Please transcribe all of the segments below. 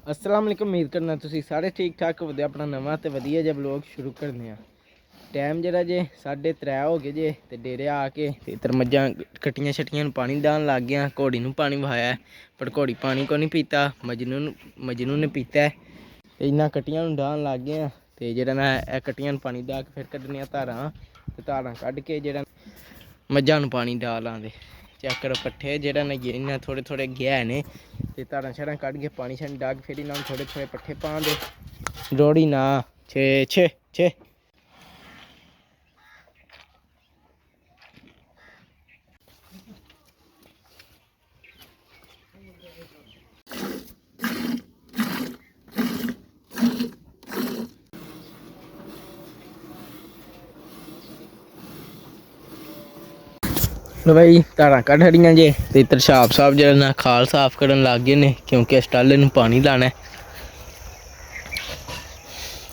अस्सलाम वालेकुम। उम्मीद करना तुसीं सारे ठीक ठाक होवदे। अपना नवां ते वधिया जिहा ब्लॉग शुरू करने आ। टाइम जेह्ड़ा जे 3:30 हो गए जे ते डेरे आके ते इधर मज्जां कट्टियां शट्टियां पानी डाहन लग गया। घोड़ी नूं पानी बहाया पर घोड़ी पानी को नहीं पीता, मजनू ने पीता है ते इन्ना कट्टियां नूं डाहन लग गए। ते जेह्ड़ा ना कट्टियां नूं पानी डाह के फिर कड्ढने धारां ते धारां कड्ढ के जेह्ड़ा मज्झां नूं पानी डाह लांदे। चेक करो पट्ठे जेह्ड़ा ना इन्ना थोड़े थोड़े गै ने ते धारां शारां कड्ढ के पानी शानी डाह के फिर इन्हां नूं थोड़े थोड़े पट्ठे पान दे। रोड़ी ना छे छे छे लो भाई धारां कड्ढ छड़ियां जे ते इधर छाप साहब जेह्ड़ा ना खाल साफ करन लग गए ने क्योंकि स्टाले नूं पानी लाना है।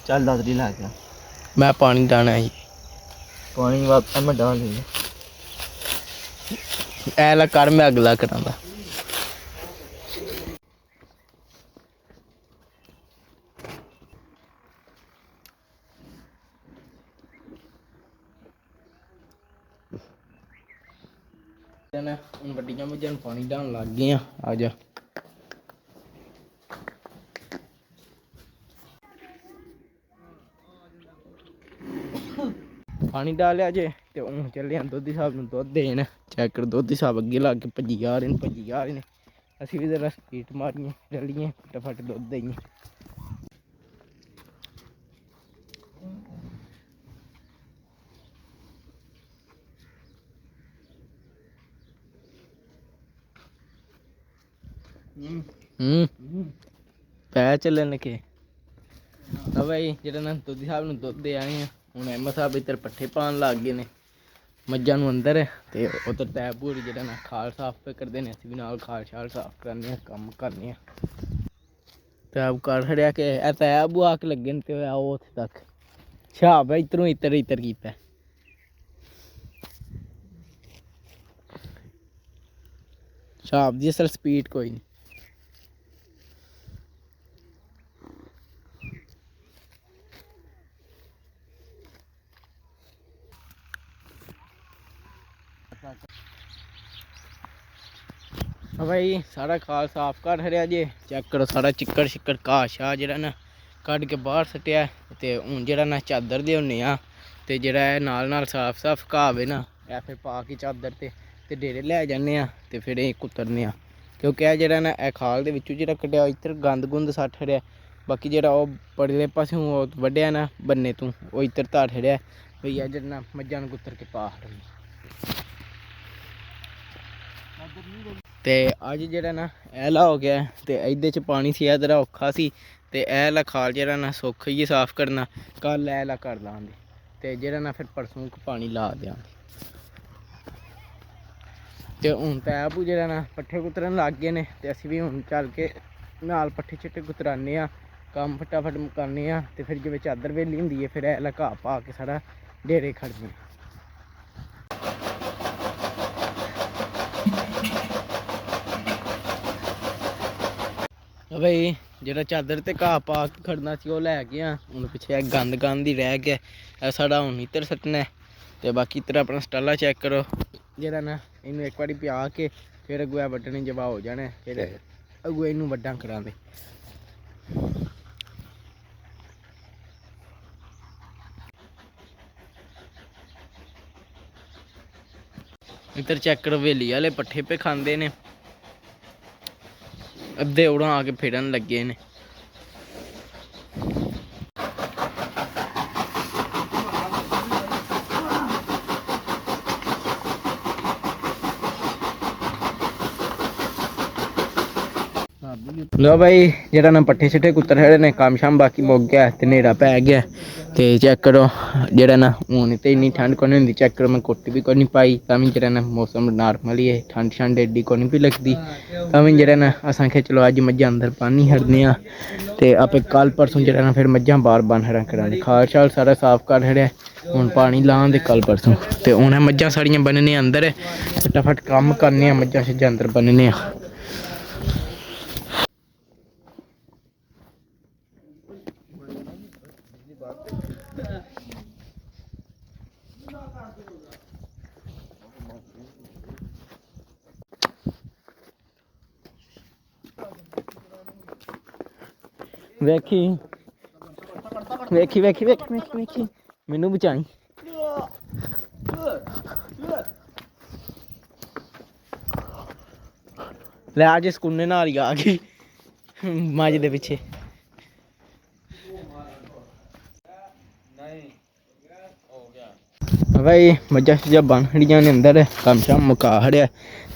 चल दादरी ला के मैं पानी डाना है पानी वापस मैं डाल दूंगा। ऐला कर मैं अगला करांगा। ਹੁਣ ਵੱਡੀਆਂ ਮੱਝਾਂ ਨੂੰ ਪਾਣੀ ਢਾਣ ਲੱਗ ਗਏ ਆ ਜਾ। पानी डालिया जे ते हूँ चले दोधी साहब नूं दुद्ध देन। चेक करो दोधी साहब अगे ला के भज्जी जा रहे ने असीं भी जरा स्पीड मारिए रलिए फटाफट दुद्ध देइए। पै चलन लगे भाई जेह्ड़ा ना दोधी साहब नूं दुद्ध दे आए हैं। हूँ अहमद साहब इधर पट्ठे पान लग गए ने मज्झां नूं अंदर ते उधर तैब भूरी जेह्ड़ा ना खाल साफ पे करदे ने। असीं भी नाल खाल शाल साफ करने कम्म करने तैब कर छड़िया कि तैब आक लगे न ते आओ उत्थे तक छाप है इधरों इतर कीता छाप दी असल स्पीड कोई नहीं। भाई सारा खाल साफ कर छड़िया जे चेक करो सारा चिक्कड़ शिक्कड़ घाह शाह जेह्ड़ा ना कड्ढ के बाहर सट्टिया ते हूँ जेह्ड़ा ना चादर दे होने आ ते जेह्ड़ा है नाल साफ साफ घाह वे ना ऐ फिर पा के चादर ते डेरे लै जन्ने आ ते फिर कुतरने आ क्योंकि एह् जेह्ड़ा ना एह् खाल दे विच्चों जेह्ड़ा कड्ढेआ इधर गंद गुंद सट्ट छड़िया। बाकी जेह्ड़ा ओह् परले पास्सों वड्डेआ ना बन्ने तों ओह् इधर धार छड़िया भैया जेह्ड़ा ना मज्झां नूं कुतर के पा ते अज जेह्ड़ा ना ऐला हो गया ते एह्दे च पानी सी जरा औखा सी ते ऐला खाल जेह्ड़ा ना सौखा ही साफ करना। कल ऐला कर लांगे ते जेह्ड़ा ना फिर परसों पानी ला देंगे। ते हूँ तैब जेह्ड़ा ना पट्ठे कुतरन लग गए ने ते असीं भी हूँ चल के नाल पट्ठे छिट्टे कुतराने आ कम्म फटाफट मुकाने आ ते फिर जिवें चादर वेली हुंदी है फिर ऐला घाह पा के सारा डेरे खड़ने। भाई जेह्ड़ा चादर ते घाह पा के खड़ना सी ओह् लै गया। हूँ पिच्छे गंद गंद ही रह गया साढ़ा हूँ इधर सट्टना है ते बाकी इधर अपना स्टाला चेक करो जेह्ड़ा ना इनू एक बारी प्या के फिर अगुआ वड्डने जवा हो जाना फिर अगुआ इनू वड्डा करांदे। इधर चेक करो वेली आह्ले पट्ठे पे खांदे ने अद्धे उड़ां आके फिरन लगे ने। लो भाई जेह्ड़ा ना पट्ठे शिट्ठे कुतर छड़े ने कम्म शम्म बाकी मुक गया ते न्हेरा पै गया ते चेक करो जेह्ड़ा ना हून ते इन्नी ठंड कोनी होंदी। चेक करो मैं कोटी भी कोनी पाई तां बी जेह्ड़ा ना मौसम नार्मल ही है ठंड शंड एड्डी कोनी भी लगदी तां बी जेह्ड़ा ना अस आखेआ चलो अज्ज मज्झां अंदर पानी छड्डने आं ते आपे कल परसों जेह्ड़ा ना फिर मज्झां बाह्र बन्न छड़ा करांगे। खाल शाल सारा साफ कर छड़ेआ हून पानी लां ते कल परसों ते हून मज्झां साढ़ियां बन्नने अंदर फटाफट कम्म करने आं मज्झां शज्झां अंदर बन्नने आं। ਵੇਖੀ ਵੇਖੀ ਵੇਖੀ ਵੇਖੀ ਵੇਖੀ ਵੇਖੀ ਮੈਨੂੰ ਬਚਾਈ। ਲੈ ਅੱਜ ਸਕੂਨੇ ਨਾਲ ਹੀ ਆ ਗਈ ਮੱਝ ਦੇ ਪਿੱਛੇ। ਭਾਈ ਮੱਝਾਂ ਸ਼ੱਝਾਂ ਬੰਨ ਖੜੀਆਂ ਨੇ ਅੰਦਰ, ਕੰਮ ਸ਼ਾਮ ਮੁਕਾ ਖੜਿਆ।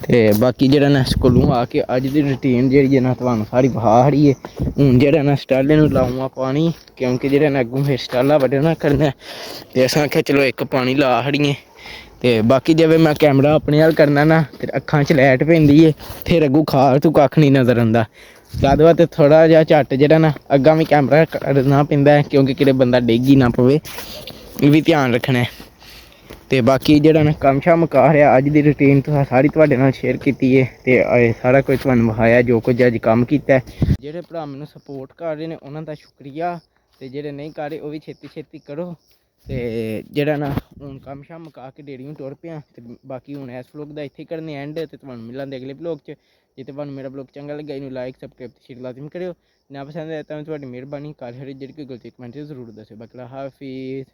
ਤੇ ਬਾਕੀ ਜਿਹੜਾ ਨਾ ਸਕੂਲੋਂ ਆ ਕੇ ਅੱਜ ਦੀ ਰੂਟੀਨ ਜਿਹੜੀ ਹੈ ਨਾ ਤੁਹਾਨੂੰ ਸਾਰੀ ਵਿਖਾ ਖੜੀਏ। ਹੁਣ ਜਿਹੜਾ ਨਾ ਸਟਾਲੇ ਨੂੰ ਲਾਊਂਗਾ ਪਾਣੀ, ਕਿਉਂਕਿ ਜਿਹੜਾ ਨਾ ਅੱਗੋਂ ਫਿਰ ਸਟਾਲਾ ਵੱਢਣਾ ਕਰਨਾ। ਤੇ ਅਸਾਂ ਆਖਿਆ ਚਲੋ ਇੱਕ ਪਾਣੀ ਲਾ ਖੜੀਏ। ਤੇ ਬਾਕੀ ਜਿਵੇਂ ਮੈਂ ਕੈਮਰਾ ਆਪਣੇ ਨਾਲ ਕਰਨਾ ਨਾ ਤੇ ਅੱਖਾਂ 'ਚ ਲਾਈਟ ਪੈਂਦੀ ਹੈ, ਫਿਰ ਅੱਗੋਂ ਖਾਲ ਤੂੰ ਕੱਖ ਨਹੀਂ ਨਜ਼ਰ ਆਉਂਦਾ। ਜਦ ਵਾ ਤੇ ਥੋੜ੍ਹਾ ਜਿਹਾ ਝੱਟ ਜਿਹੜਾ ਨਾ ਅੱਗਾ ਵੀ ਕੈਮਰਾ ਕਰਨਾ ਪੈਂਦਾ, ਕਿਉਂਕਿ ਕਿਤੇ ਬੰਦਾ ਡਿੱਗ ਹੀ ਨਾ ਪਵੇ, ਇਹ ਵੀ ਧਿਆਨ ਰੱਖਣਾ। ਤੇ ਬਾਕੀ ਜਿਹੜਾ ਨਾ ਕੰਮ ਸ਼ਾਮ ਮੁਕਾ ਰਿਹਾ, ਅੱਜ ਦੀ ਰੂਟੀਨ ਤਾਂ ਸਾਰੀ ਤੁਹਾਡੇ ਨਾਲ ਸ਼ੇਅਰ ਕੀਤੀ ਹੈ। ਤੇ ਸਾਰਾ ਕੁਝ ਤੁਹਾਨੂੰ ਵਿਖਾਇਆ ਜੋ ਕੁਝ ਅੱਜ ਕੰਮ ਕੀਤਾ। ਜਿਹੜੇ ਭਰਾ ਮੈਨੂੰ ਸਪੋਰਟ ਕਰ ਰਹੇ ਨੇ ਉਹਨਾਂ ਦਾ ਸ਼ੁਕਰੀਆ, ਤੇ ਜਿਹੜੇ ਨਹੀਂ ਕਰ ਰਹੇ ਉਹ ਵੀ ਛੇਤੀ ਛੇਤੀ ਕਰੋ। ਤੇ ਜਿਹੜਾ ਨਾ ਹੁਣ ਕੰਮ ਸ਼ਾਮ ਮੁਕਾ ਕੇ ਡੇਰੀ ਨੂੰ ਤੁਰ ਪਿਆ। ਤੇ ਬਾਕੀ ਹੁਣ ਇਸ ਵਲੋਗ ਦਾ ਇੱਥੇ ਕਰਨੇ ਐਂਡ, ਤੇ ਤੁਹਾਨੂੰ ਮਿਲਾਂਗੇ ਅਗਲੇ ਵਲੋਗ 'ਚ। ਜੇ ਤੁਹਾਨੂੰ ਮੇਰਾ ਵਲੋਗ ਚੰਗਾ ਲੱਗਾ ਇਹਨੂੰ ਲਾਈਕ ਸਬਸਕ੍ਰਾਈਬ ਤੇ ਸ਼ੇਅਰ ਲਾਜ਼ਮੀ ਕਰਿਓ। ਨਾ ਪਸੰਦ ਆਇਆ ਤਾਂ ਤੁਹਾਡੀ ਮਿਹਰਬਾਨੀ, ਘਰ ਹਰੇ ਜਿਹੜੀ ਕੋਈ ਗਲਤੀ ਕਮੈਂਟ ਜ਼ਰੂਰ ਦੱਸਿਓ। ਬਕਲਾ ਹਾਫਿਜ਼।